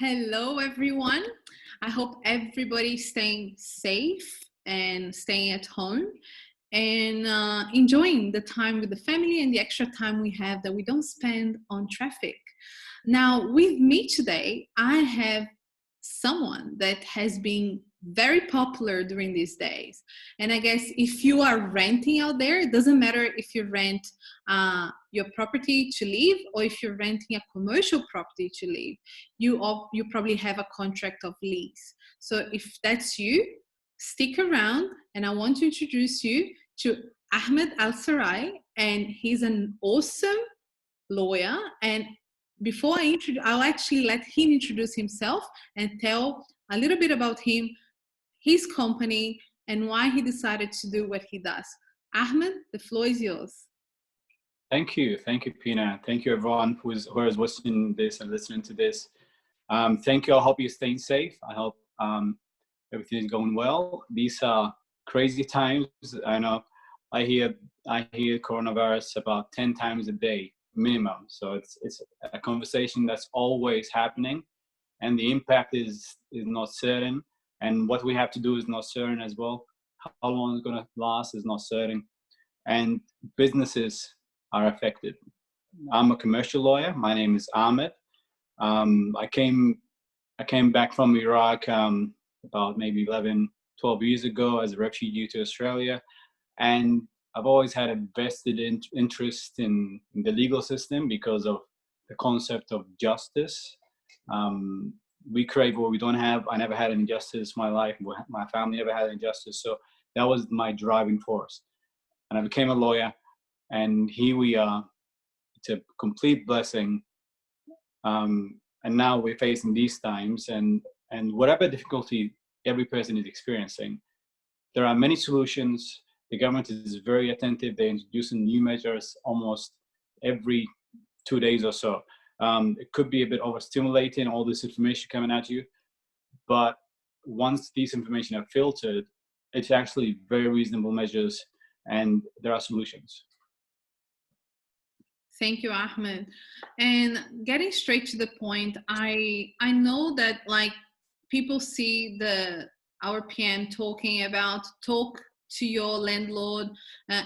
Hello, everyone. I hope everybody's staying safe and staying at home and enjoying the time with the family and the extra time we have that we don't spend on traffic. Now, with me today, I have someone that has been very popular during these days. And I guess if you are renting out there, it doesn't matter if you rent your property to live or if you're renting a commercial property to live, you probably have a contract of lease. So if that's you, stick around and I want to introduce you to Ahmed Al Sarai, and he's an awesome lawyer. And before I'll actually let him introduce himself and tell a little bit about him, his company, and why he decided to do what he does. Ahmed, the floor is yours. Thank you, Pina. Thank you, everyone who is watching this and listening to this. Thank you. I hope you're staying safe. I hope everything is going well. These are crazy times. I know. I hear coronavirus about 10 times a day minimum. So it's a conversation that's always happening, and the impact is not certain. And what we have to do is not certain as well. How long it's going to last is not certain, and businesses are affected. I'm a commercial lawyer. My name is Ahmed. I came back from Iraq about maybe 11, 12 years ago as a refugee to Australia. And I've always had a vested interest in the legal system because of the concept of justice. We crave what we don't have. I never had injustice in my life. My family never had injustice. So that was my driving force. And I became a lawyer, and here we are. It's a complete blessing. And now we're facing these times, and whatever difficulty every person is experiencing, there are many solutions. The government is very attentive. They're introducing new measures almost every 2 days or so. It could be a bit overstimulating, all this information coming at you, but once these information are filtered, it's actually very reasonable measures, and there are solutions. Thank you, Ahmed. And getting straight to the point, I know that like people see our PM talking about talk to your landlord,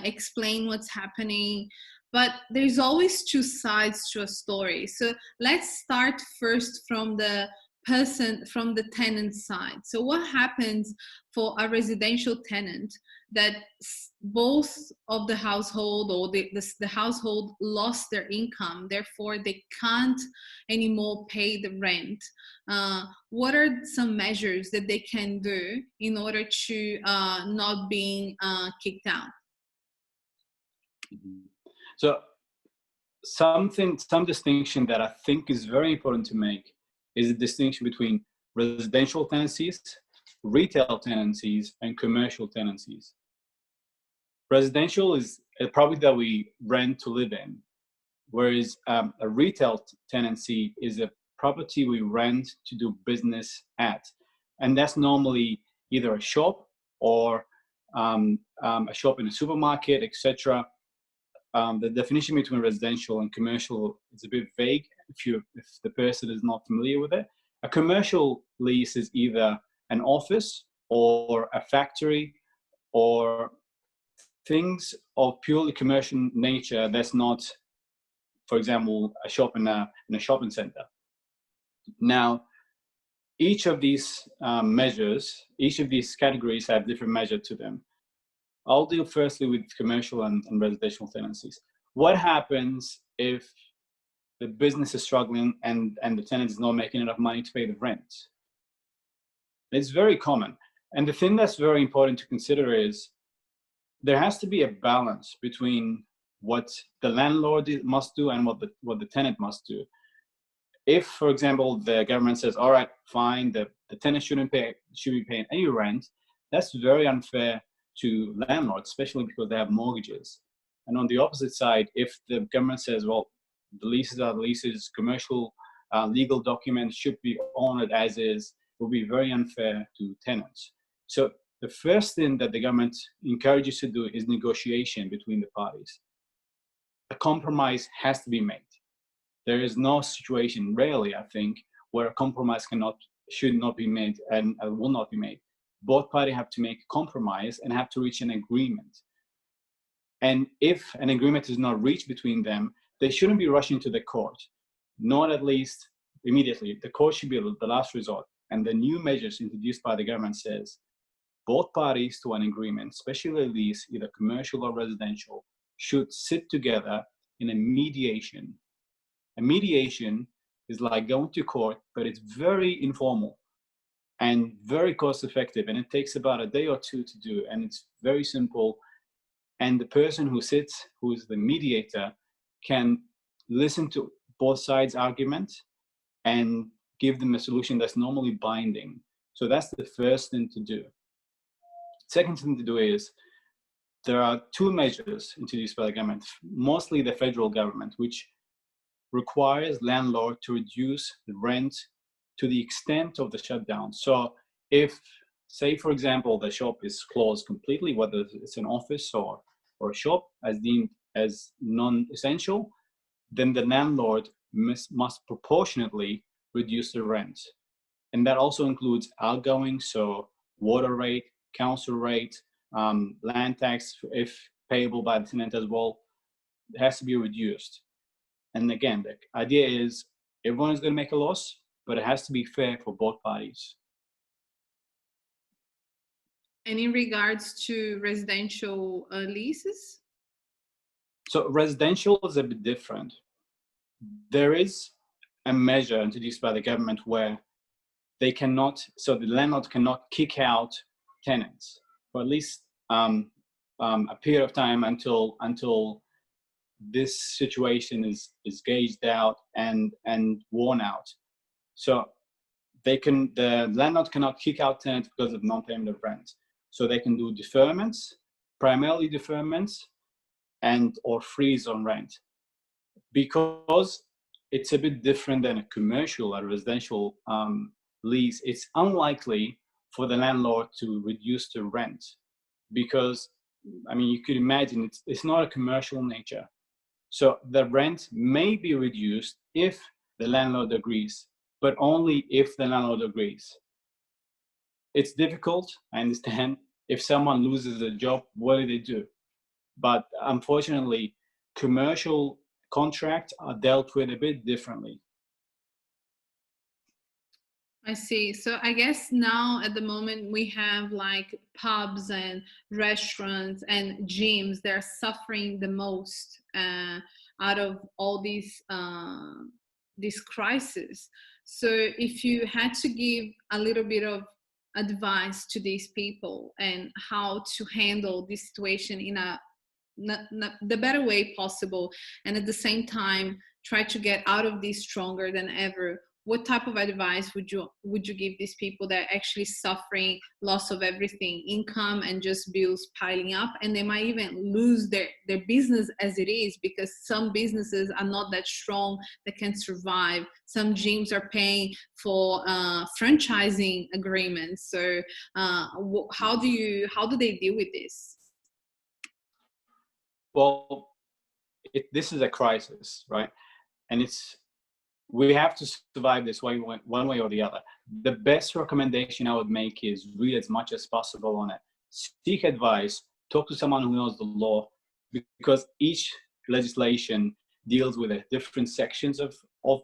explain what's happening, but there's always two sides to a story. So let's start first from the tenant side. So what happens for a residential tenant that both of the household or the household lost their income, therefore they can't anymore pay the rent? What are some measures that they can do in order to not being kicked out? So some distinction that I think is very important to make is the distinction between residential tenancies, retail tenancies, and commercial tenancies. Residential is a property that we rent to live in, whereas a retail tenancy is a property we rent to do business at. And that's normally either a shop or a shop in a supermarket, etc. The definition between residential and commercial is a bit vague if the person is not familiar with it. A commercial lease is either an office or a factory or things of purely commercial nature that's not, for example, a shop in a shopping center. Now, each of these measures, each of these categories have different measure to them. I'll deal firstly with commercial and residential tenancies. What happens if the business is struggling and the tenant is not making enough money to pay the rent? It's very common. And the thing that's very important to consider is there has to be a balance between what the landlord must do and what the tenant must do. If, for example, the government says, all right, fine, the tenant should be paying any rent, that's very unfair to landlords, especially because they have mortgages. And on the opposite side, if the government says, well, the leases are the leases, commercial legal documents should be honored as is, it will be very unfair to tenants. So the first thing that the government encourages to do is negotiation between the parties. A compromise has to be made. There is no situation, rarely I think, where a compromise should not be made and will not be made. Both parties have to make a compromise and have to reach an agreement. And if an agreement is not reached between them, they shouldn't be rushing to the court, not at least immediately. The court should be the last resort. And the new measures introduced by the government says both parties to an agreement, especially lease, either commercial or residential, should sit together in a mediation. A mediation is like going to court, but it's very informal and very cost effective. And it takes about a day or two to do. And it's very simple. And the person who sits, who is the mediator, can listen to both sides' argument and give them a solution that's normally binding. So that's the first thing to do. Second thing to do is, there are two measures introduced by the government, mostly the federal government, which requires landlord to reduce the rent to the extent of the shutdown. So if, say, for example, the shop is closed completely, whether it's an office or a shop as deemed as non-essential, then the landlord must proportionately reduce the rent. And that also includes outgoing, so water rate, council rate, land tax, if payable by the tenant as well, it has to be reduced. And again, the idea is everyone is going to make a loss, but it has to be fair for both parties. And in regards to residential leases? So residential is a bit different. There is a measure introduced by the government where they cannot, so the landlord cannot kick out tenants for at least a period of time until this situation is gauged out and worn out. So the landlord cannot kick out tenants because of non-payment of rent. So they can do deferments, primarily deferments, and or freeze on rent. Because it's a bit different than a commercial or residential lease, it's unlikely for the landlord to reduce the rent, because, I mean, you could imagine it's not a commercial nature. So the rent may be reduced if the landlord agrees, but only if the landlord agrees. It's difficult, I understand. If someone loses a job, what do they do? But unfortunately, commercial contracts are dealt with a bit differently. I see. So I guess now at the moment we have like pubs and restaurants and gyms. They're suffering the most out of all these crises. So if you had to give a little bit of advice to these people and how to handle this situation in the better way possible, and at the same time try to get out of this stronger than ever, what type of advice would you give these people that are actually suffering loss of everything, income and just bills piling up, and they might even lose their business as it is, because some businesses are not that strong that can survive. Some gyms are paying for franchising agreements. So how do they deal with this? Well, this is a crisis, right? And we have to survive this one way or the other. The best recommendation I would make is read as much as possible on it. Seek advice, talk to someone who knows the law, because each legislation deals with different sections of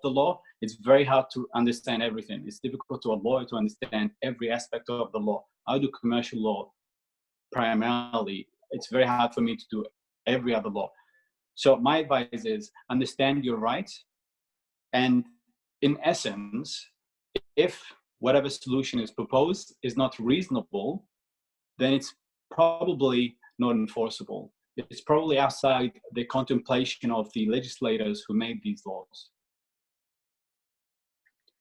the law. It's very hard to understand everything. It's difficult to a lawyer to understand every aspect of the law. I do commercial law primarily. It's very hard for me to do every other law. So my advice is understand your rights. And in essence, if whatever solution is proposed is not reasonable, then it's probably not enforceable. It's probably outside the contemplation of the legislators who made these laws.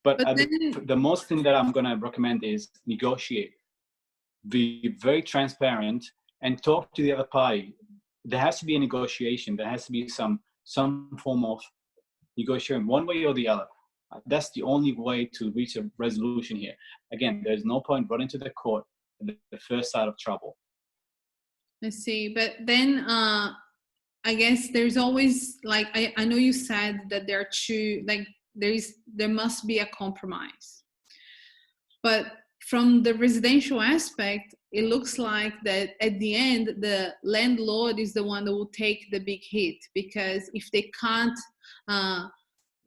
But the most thing that I'm going to recommend is negotiate. Be very transparent and talk to the other party. There has to be a negotiation. There has to be some form of negotiation, one way or the other. That's the only way to reach a resolution here. Again, there's no point running to the court at the first sign of trouble. I see. But then I guess there's always, like, I know you said that there are two, like, there must be a compromise. But from the residential aspect, it looks like that at the end, the landlord is the one that will take the big hit, because if they can't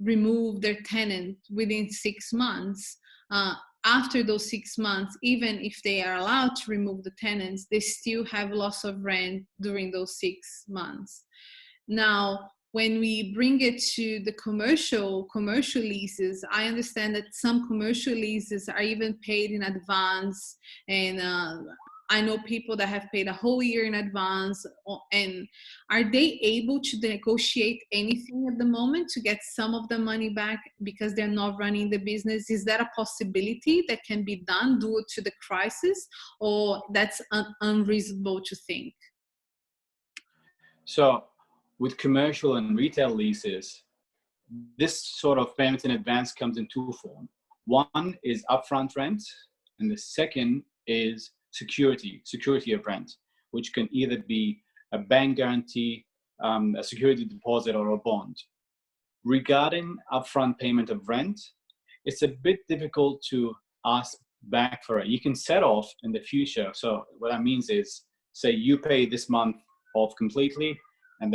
remove their tenant within 6 months, after those 6 months, even if they are allowed to remove the tenants, they still have loss of rent during those 6 months. Now, when we bring it to the commercial leases, I understand that some commercial leases are even paid in advance, and I know people that have paid a whole year in advance. And are they able to negotiate anything at the moment to get some of the money back because they're not running the business? Is that a possibility that can be done due to the crisis, or that's unreasonable to think? So with commercial and retail leases, this sort of payment in advance comes in two forms. One is upfront rent, and the second is security of rent, which can either be a bank guarantee, a security deposit, or a bond. Regarding upfront payment of rent, it's a bit difficult to ask back for it. You can set off in the future. So what that means is, say you pay this month off completely, and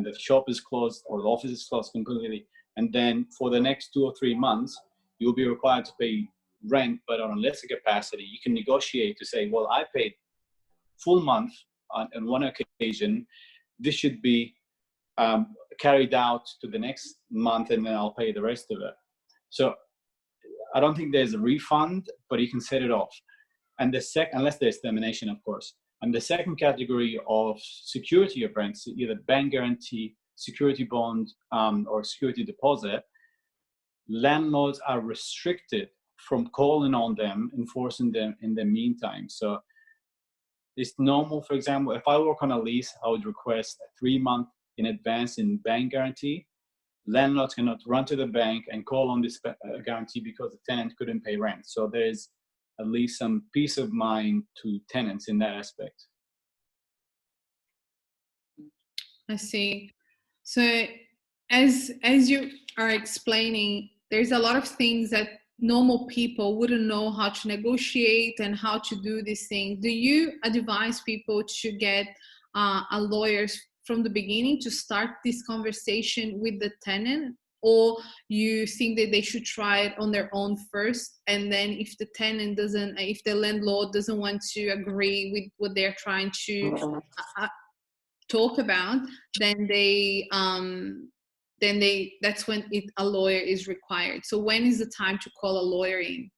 the shop is closed or the office is closed completely, and then for the next 2 or 3 months, you'll be required to pay rent, but on a lesser capacity. You can negotiate to say, well, I paid full month on one occasion. This should be carried out to the next month, and then I'll pay the rest of it. So I don't think there's a refund, but you can set it off. And unless there's termination, of course. And the second category of security of rents, either bank guarantee, security bond, or security deposit, landlords are restricted from calling on them, enforcing them in the meantime. So it's normal, for example, if I work on a lease, I would request a 3 month in advance in bank guarantee. Landlords cannot run to the bank and call on this guarantee because the tenant couldn't pay rent. So there's at least some peace of mind to tenants in that aspect. I see. So as you are explaining, there's a lot of things that normal people wouldn't know how to negotiate and how to do these things. Do you advise people to get a lawyer from the beginning to start this conversation with the tenant, or you think that they should try it on their own first, and then if the landlord doesn't want to agree with what they're trying to talk about, then that's when a lawyer is required. So when is the time to call a lawyer in?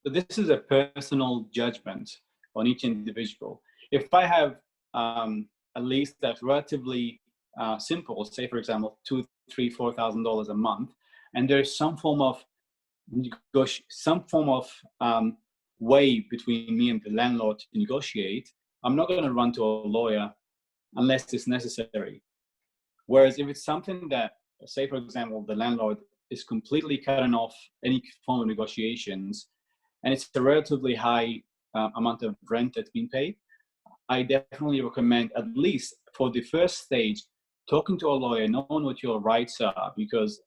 So this is a personal judgment on each individual. If I have a lease that's relatively simple, say for example, $2,000, $3,000, $4,000 a month, and there's some form of way between me and the landlord to negotiate, I'm not going to run to a lawyer unless it's necessary. Whereas if it's something that, say for example, the landlord is completely cutting off any form of negotiations, and it's a relatively high amount of rent that's been paid, I definitely recommend, at least for the first stage, talking to a lawyer, knowing what your rights are, because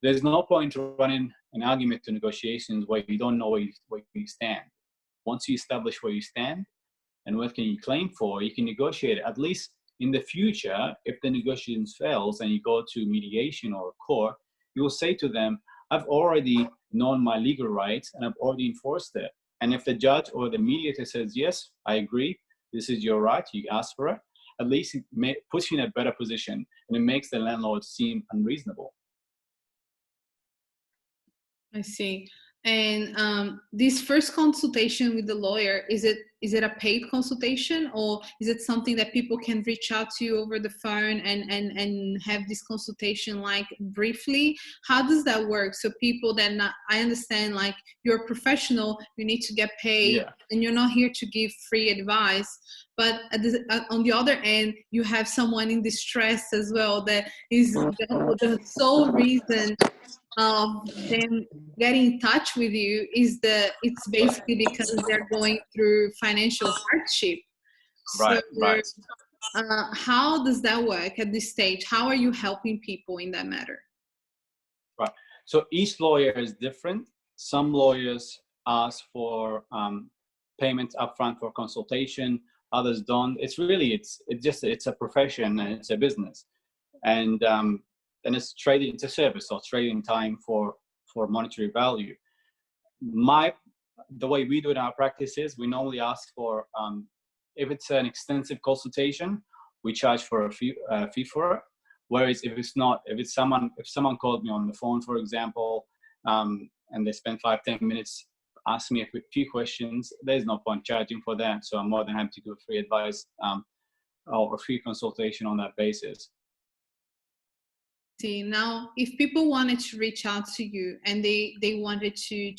there's no point running an argument to negotiations where you don't know where you stand. Once you establish where you stand and what can you claim for, you can negotiate. At least in the future, if the negotiations fails and you go to mediation or court, you will say to them, I've already known my legal rights and I've already enforced it. And if the judge or the mediator says, yes, I agree, this is your right, you ask for it, at least it puts you in a better position, and it makes the landlord seem unreasonable. I see. And this first consultation with the lawyer, is it a paid consultation, or is it something that people can reach out to you over the phone and have this consultation like briefly? How does that work? So people that I understand, like, you're a professional, you need to get paid, yeah, and you're not here to give free advice. But on the other end, you have someone in distress as well, that is the sole reason of them getting in touch with you it's basically because they're going through financial hardship. Right, so, right. How does that work at this stage? How are you helping people in that matter? Right. So each lawyer is different. Some lawyers ask for payments upfront for consultation. Others don't. It's really it's a profession and it's a business, and it's trading. It's a service, or trading time for monetary value. The way we do it in our practice is we normally ask for if it's an extensive consultation, we charge for a fee for it. Whereas if someone called me on the phone, for example, and they spend 5-10 minutes asking me a few questions, there's no point charging for that. So I'm more than happy to do free advice or a free consultation on that basis. See, now, if people wanted to reach out to you and they wanted to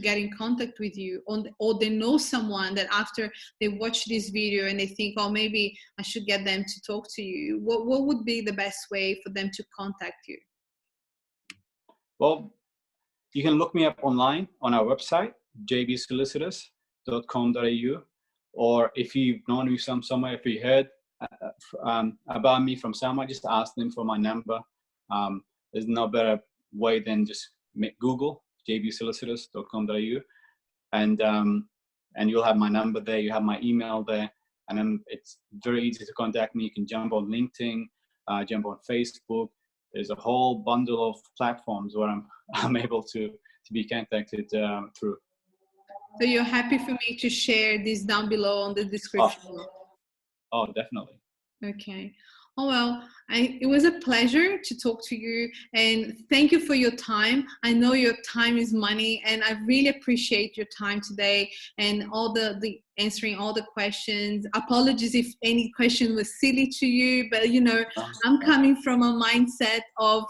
get in contact with you, or they know someone that after they watch this video and they think, oh, maybe I should get them to talk to you, what would be the best way for them to contact you? Well, you can look me up online on our website, jbsolicitors.com.au, or if you've known me somewhere, if you heard about me from someone, just ask them for my number. There's no better way than just Google jbsolicitors.com.au, and you'll have my number there. You have my email there, and then it's very easy to contact me. You can jump on LinkedIn, jump on Facebook. There's a whole bundle of platforms where I'm able to be contacted through. So you're happy for me to share this down below on the description? Oh, definitely. Okay. Oh, well, it was a pleasure to talk to you, and thank you for your time. I know your time is money, and I really appreciate your time today and all the answering all the questions. Apologies if any question was silly to you, but I'm coming from a mindset of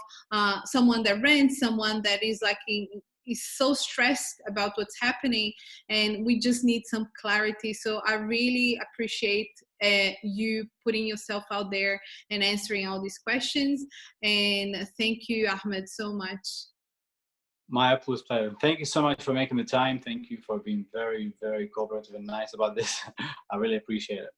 someone that rents, someone that is like is so stressed about what's happening, and we just need some clarity. So I really appreciate you putting yourself out there and answering all these questions. And thank you, Ahmed, so much. My absolute pleasure. Thank you so much for making the time. Thank you for being very, very cooperative and nice about this. I really appreciate it.